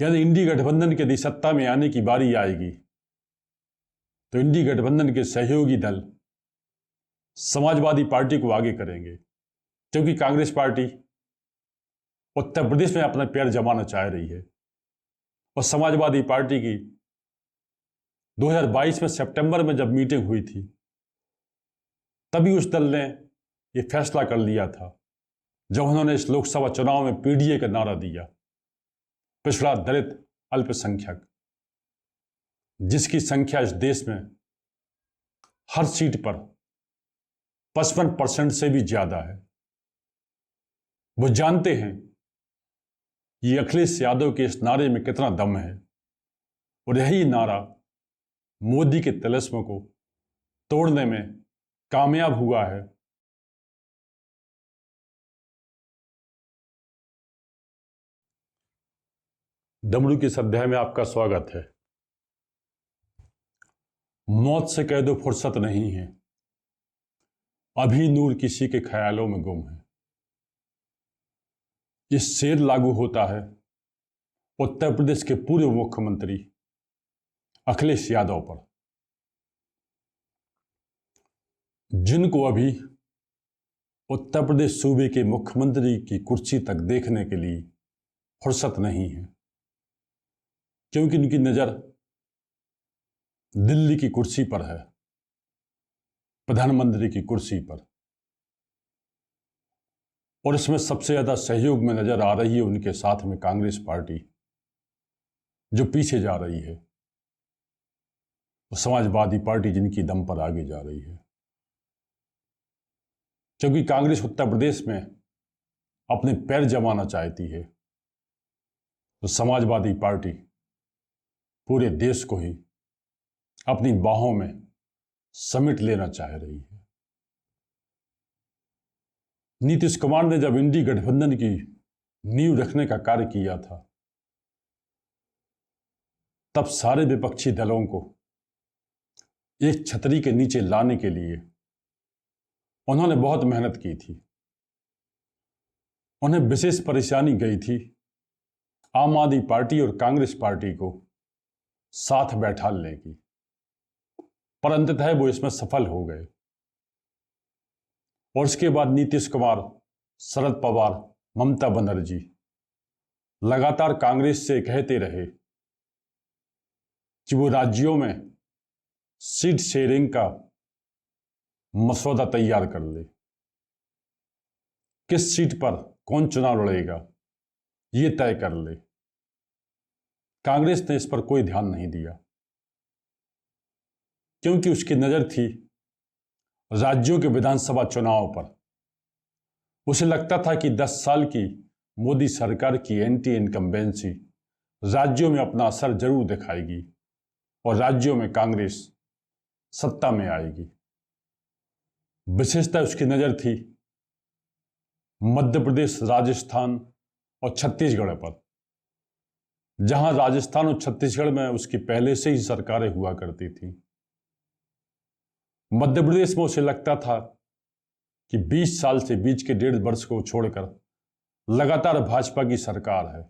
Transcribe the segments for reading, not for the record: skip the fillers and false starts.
यदि इंडी गठबंधन के यदि सत्ता में आने की बारी आएगी तो इंडी गठबंधन के सहयोगी दल समाजवादी पार्टी को आगे करेंगे, क्योंकि कांग्रेस पार्टी उत्तर प्रदेश में अपना पैर जमाना चाह रही है और समाजवादी पार्टी की 2022 में सितंबर में जब मीटिंग हुई थी तभी उस दल ने यह फैसला कर लिया था, जब उन्होंने इस लोकसभा चुनाव में पीडीए का नारा दिया, पिछड़ा दलित अल्पसंख्यक, जिसकी संख्या इस देश में हर सीट पर 55% से भी ज्यादा है। वो जानते हैं ये अखिलेश यादव के इस नारे में कितना दम है और यही नारा मोदी के तिलिस्म को तोड़ने में कामयाब हुआ है। डमरू की इस अध्याय में आपका स्वागत है। मौत से कह दो फुर्सत नहीं है, अभी नूर किसी के ख्यालों में गुम है। ये शेर लागू होता है उत्तर प्रदेश के पूर्व मुख्यमंत्री अखिलेश यादव पर, जिनको अभी उत्तर प्रदेश सूबे के मुख्यमंत्री की कुर्सी तक देखने के लिए फुर्सत नहीं है, क्योंकि उनकी नजर दिल्ली की कुर्सी पर है, प्रधानमंत्री की कुर्सी पर। और इसमें सबसे ज्यादा सहयोग में नजर आ रही है उनके साथ में कांग्रेस पार्टी, जो पीछे जा रही है, और समाजवादी पार्टी जिनकी दम पर आगे जा रही है। क्योंकि कांग्रेस उत्तर प्रदेश में अपने पैर जमाना चाहती है, तो समाजवादी पार्टी पूरे देश को ही अपनी बाहों में समेट लेना चाह रही है। नीतीश कुमार ने जब इंडी गठबंधन की नींव रखने का कार्य किया था, तब सारे विपक्षी दलों को एक छतरी के नीचे लाने के लिए उन्होंने बहुत मेहनत की थी। उन्हें विशेष परेशानी गई थी आम आदमी पार्टी और कांग्रेस पार्टी को साथ बैठाने की, पर अंततः वो इसमें सफल हो गए। और उसके बाद नीतीश कुमार, शरद पवार, ममता बनर्जी लगातार कांग्रेस से कहते रहे कि वो राज्यों में सीट शेयरिंग का मसौदा तैयार कर ले, किस सीट पर कौन चुनाव लड़ेगा ये तय कर ले। कांग्रेस ने इस पर कोई ध्यान नहीं दिया, क्योंकि उसकी नजर थी राज्यों के विधानसभा चुनाव पर। उसे लगता था कि 10 साल की मोदी सरकार की एंटी इनकम्बेंसी राज्यों में अपना असर जरूर दिखाएगी और राज्यों में कांग्रेस सत्ता में आएगी। विशेषता उसकी नजर थी मध्य प्रदेश, राजस्थान और छत्तीसगढ़ पर, जहां राजस्थान और छत्तीसगढ़ में उसकी पहले से ही सरकारें हुआ करती थी। मध्य प्रदेश में उसे लगता था कि 20 साल से बीच के 1.5 वर्ष को छोड़कर लगातार भाजपा की सरकार है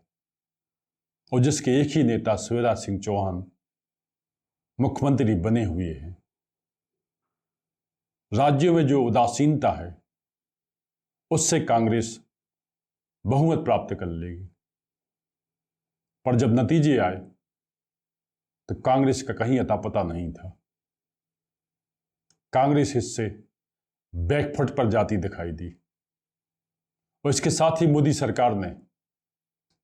और जिसके एक ही नेता शिवराज सिंह चौहान मुख्यमंत्री बने हुए हैं। राज्यों में जो उदासीनता है उससे कांग्रेस बहुमत प्राप्त कर लेगी, पर जब नतीजे आए तो कांग्रेस का कहीं अता पता नहीं था। कांग्रेस इससे बैकफुट पर जाती दिखाई दी और इसके साथ ही मोदी सरकार ने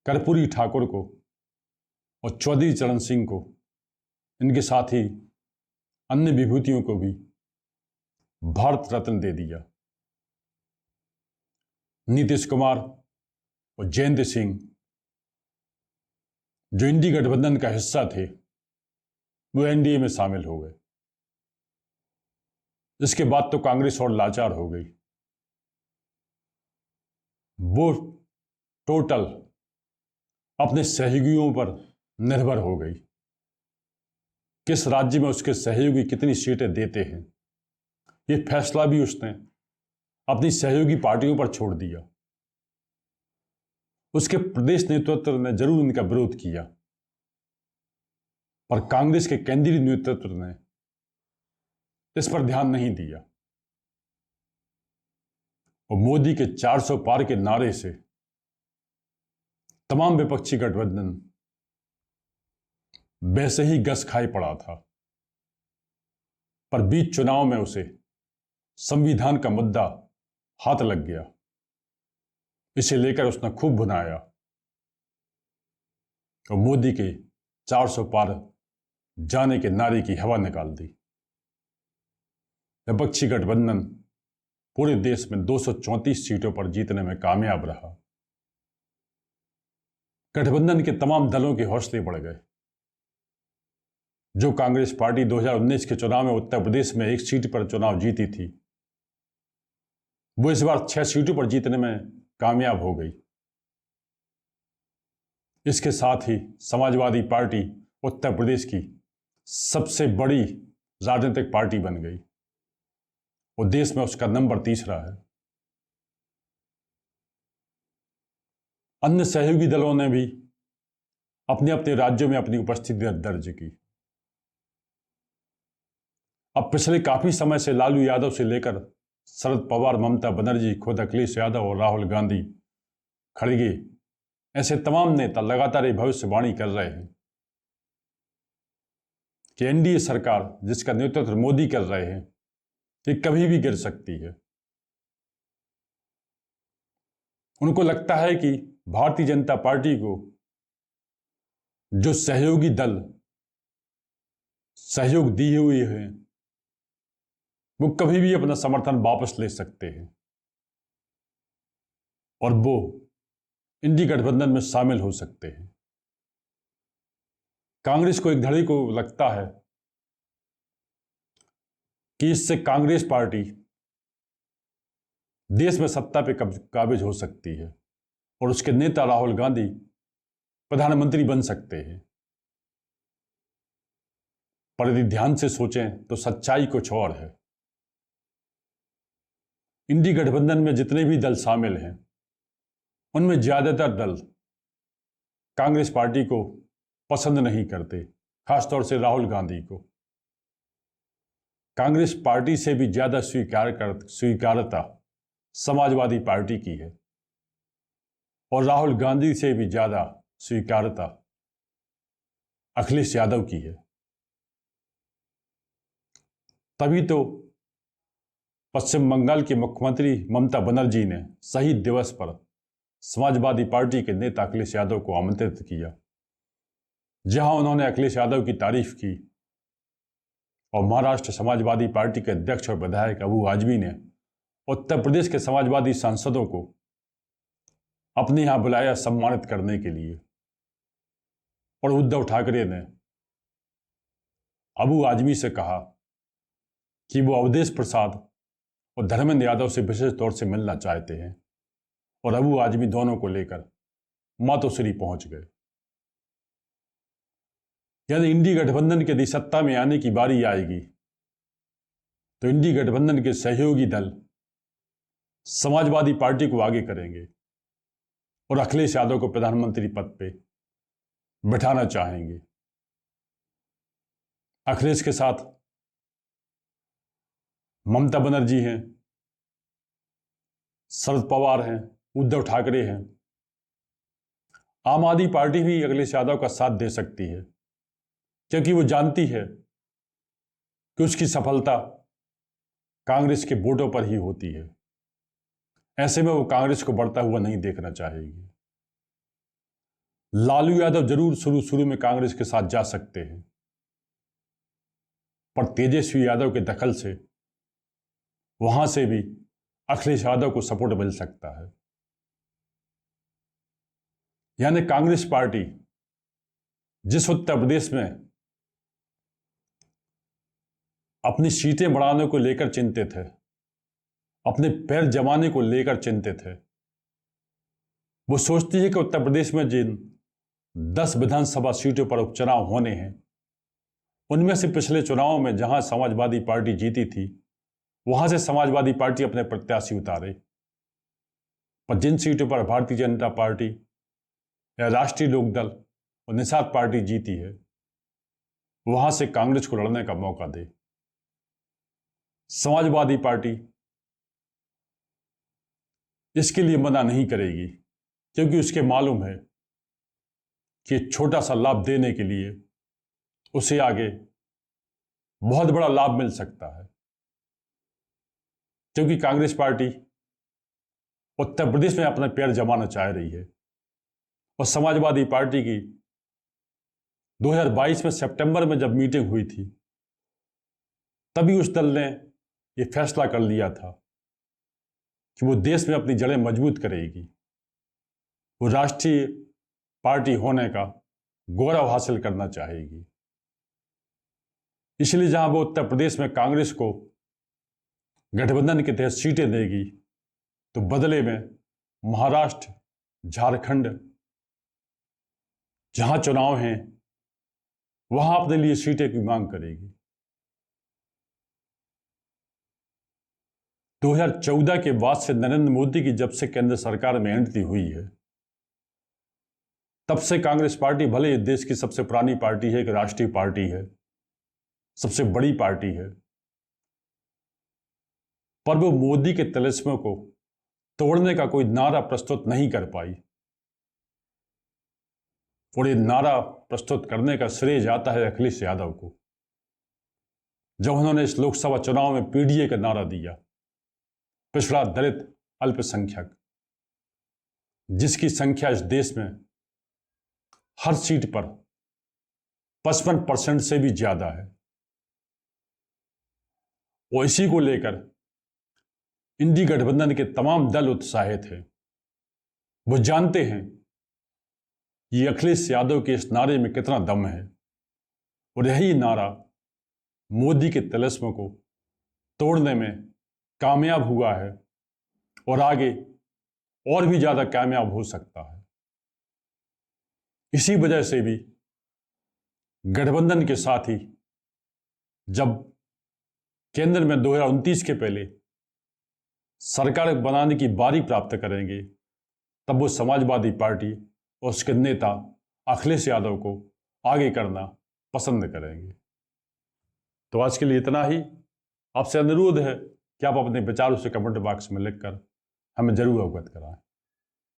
कर्पूरी ठाकुर को और चौधरी चरण सिंह को, इनके साथ ही अन्य विभूतियों को भी भारत रत्न दे दिया। नीतीश कुमार और जयंत सिंह, जो इंडी गठबंधन का हिस्सा थे, वो एनडीए में शामिल हो गए। इसके बाद तो कांग्रेस और लाचार हो गई। वो टोटल अपने सहयोगियों पर निर्भर हो गई, किस राज्य में उसके सहयोगी कितनी सीटें देते हैं, ये फैसला भी उसने अपनी सहयोगी पार्टियों पर छोड़ दिया। उसके प्रदेश नेतृत्व ने जरूर इनका विरोध किया, पर कांग्रेस के केंद्रीय नेतृत्व ने इस पर ध्यान नहीं दिया और मोदी के 400 पार के नारे से तमाम विपक्षी गठबंधन वैसे ही गस खाए पड़ा था। पर बीच चुनाव में उसे संविधान का मुद्दा हाथ लग गया। इसे लेकर उसने खूब भुनाया और मोदी के 400 पार जाने के नारे की हवा निकाल दी। विपक्षी गठबंधन पूरे देश में 234 सीटों पर जीतने में कामयाब रहा। गठबंधन के तमाम दलों के हौसले बढ़ गए। जो कांग्रेस पार्टी 2019 के चुनाव में उत्तर प्रदेश में 1 सीट पर चुनाव जीती थी, वो इस बार 6 सीटों पर जीतने में कामयाब हो गई। इसके साथ ही समाजवादी पार्टी उत्तर प्रदेश की सबसे बड़ी राजनीतिक पार्टी बन गई और देश में उसका नंबर 3रा है। अन्य सहयोगी दलों ने भी अपने अपने राज्यों में अपनी उपस्थिति दर्ज की। अब पिछले काफी समय से लालू यादव से लेकर शरद पवार, ममता बनर्जी, खुद अखिलेश यादव और राहुल गांधी, खड़गे, ऐसे तमाम नेता लगातार ये भविष्यवाणी कर रहे हैं कि एनडीए सरकार जिसका नेतृत्व मोदी कर रहे हैं, ये कभी भी गिर सकती है। उनको लगता है कि भारतीय जनता पार्टी को जो सहयोगी दल सहयोग दिए हुए हैं, वो कभी भी अपना समर्थन वापस ले सकते हैं और वो इंडी गठबंधन में शामिल हो सकते हैं। कांग्रेस को एक धड़े को लगता है कि इससे कांग्रेस पार्टी देश में सत्ता पे काबिज हो सकती है और उसके नेता राहुल गांधी प्रधानमंत्री बन सकते हैं। पर यदि ध्यान से सोचें तो सच्चाई कुछ और है। इंडी गठबंधन में जितने भी दल शामिल हैं, उनमें ज्यादातर दल कांग्रेस पार्टी को पसंद नहीं करते, खासतौर से राहुल गांधी को। कांग्रेस पार्टी से भी ज्यादा स्वीकार्यता समाजवादी पार्टी की है और राहुल गांधी से भी ज्यादा स्वीकार्यता अखिलेश यादव की है। तभी तो पश्चिम बंगाल के मुख्यमंत्री ममता बनर्जी ने शहीद दिवस पर समाजवादी पार्टी के नेता अखिलेश यादव को आमंत्रित किया, जहां उन्होंने अखिलेश यादव की तारीफ की और महाराष्ट्र समाजवादी पार्टी के अध्यक्ष और विधायक अबू आजमी ने उत्तर प्रदेश के समाजवादी सांसदों को अपने यहां बुलाया सम्मानित करने के लिए। और उद्धव ठाकरे ने अबू आजमी से कहा कि वो अवधेश प्रसाद और धर्मेंद्र यादव से विशेष तौर से मिलना चाहते हैं और अबू आजमी दोनों को लेकर मातोश्री पहुंच गए। यानी इंडी गठबंधन के यदि सत्ता में आने की बारी आएगी तो इंडी गठबंधन के सहयोगी दल समाजवादी पार्टी को आगे करेंगे और अखिलेश यादव को प्रधानमंत्री पद पे बिठाना चाहेंगे। अखिलेश के साथ ममता बनर्जी हैं, शरद पवार हैं, उद्धव ठाकरे हैं। आम आदमी पार्टी भी अखिलेश यादव का साथ दे सकती है, क्योंकि वो जानती है कि उसकी सफलता कांग्रेस के वोटों पर ही होती है। ऐसे में वो कांग्रेस को बढ़ता हुआ नहीं देखना चाहेगी। लालू यादव जरूर शुरू में कांग्रेस के साथ जा सकते हैं, पर तेजस्वी यादव के दखल से वहां से भी अखिलेश यादव को सपोर्ट मिल सकता है। यानी कांग्रेस पार्टी जिस उत्तर प्रदेश में अपनी सीटें बढ़ाने को लेकर चिंतित है, अपने पैर जमाने को लेकर चिंतित है, वो सोचती है कि उत्तर प्रदेश में जिन 10 विधानसभा सीटों पर उपचुनाव होने हैं, उनमें से पिछले चुनावों में जहां समाजवादी पार्टी जीती थी, वहां से समाजवादी पार्टी अपने प्रत्याशी उतारे। पर जिन सीटों पर भारतीय जनता पार्टी या राष्ट्रीय लोकदल और निषाद पार्टी जीती है, वहां से कांग्रेस को लड़ने का मौका दे। समाजवादी पार्टी इसके लिए मना नहीं करेगी, क्योंकि उसके मालूम है कि छोटा सा लाभ देने के लिए उसे आगे बहुत बड़ा लाभ मिल सकता है। क्योंकि कांग्रेस पार्टी उत्तर प्रदेश में अपना पैर जमाना चाह रही है और समाजवादी पार्टी की 2022 में सितंबर में जब मीटिंग हुई थी, तभी उस दल ने यह फैसला कर लिया था कि वो देश में अपनी जड़ें मजबूत करेगी, वो राष्ट्रीय पार्टी होने का गौरव हासिल करना चाहेगी। इसलिए जहां वो उत्तर प्रदेश में कांग्रेस को गठबंधन के तहत सीटें देगी, तो बदले में महाराष्ट्र, झारखंड जहां चुनाव हैं, वहां अपने लिए सीटें की मांग करेगी। 2014 के बाद से नरेंद्र मोदी की जब से केंद्र सरकार में एंट्री हुई है, तब से कांग्रेस पार्टी भले ही देश की सबसे पुरानी पार्टी है, एक राष्ट्रीय पार्टी है, सबसे बड़ी पार्टी है, पर वो मोदी के तिलिस्मों को तोड़ने का कोई नारा प्रस्तुत नहीं कर पाई। और ये नारा प्रस्तुत करने का श्रेय जाता है अखिलेश यादव को, जब उन्होंने इस लोकसभा चुनाव में पीडीए का नारा दिया, पिछड़ा दलित अल्पसंख्यक, जिसकी संख्या इस देश में हर सीट पर 55% से भी ज्यादा है। और इसी को लेकर इंडी गठबंधन के तमाम दल उत्साहित हैं। वो जानते हैं कि अखिलेश यादव के इस नारे में कितना दम है, और यही नारा मोदी के तिलिस्म को तोड़ने में कामयाब हुआ है और आगे और भी ज्यादा कामयाब हो सकता है। इसी वजह से भी गठबंधन के साथ ही जब केंद्र में 2029 के पहले सरकार बनाने की बारी प्राप्त करेंगे, तब वो समाजवादी पार्टी और उसके नेता अखिलेश यादव को आगे करना पसंद करेंगे। तो आज के लिए इतना ही। आपसे अनुरोध है कि आप अपने विचारों से कमेंट बॉक्स में लिखकर हमें जरूर अवगत कराएं।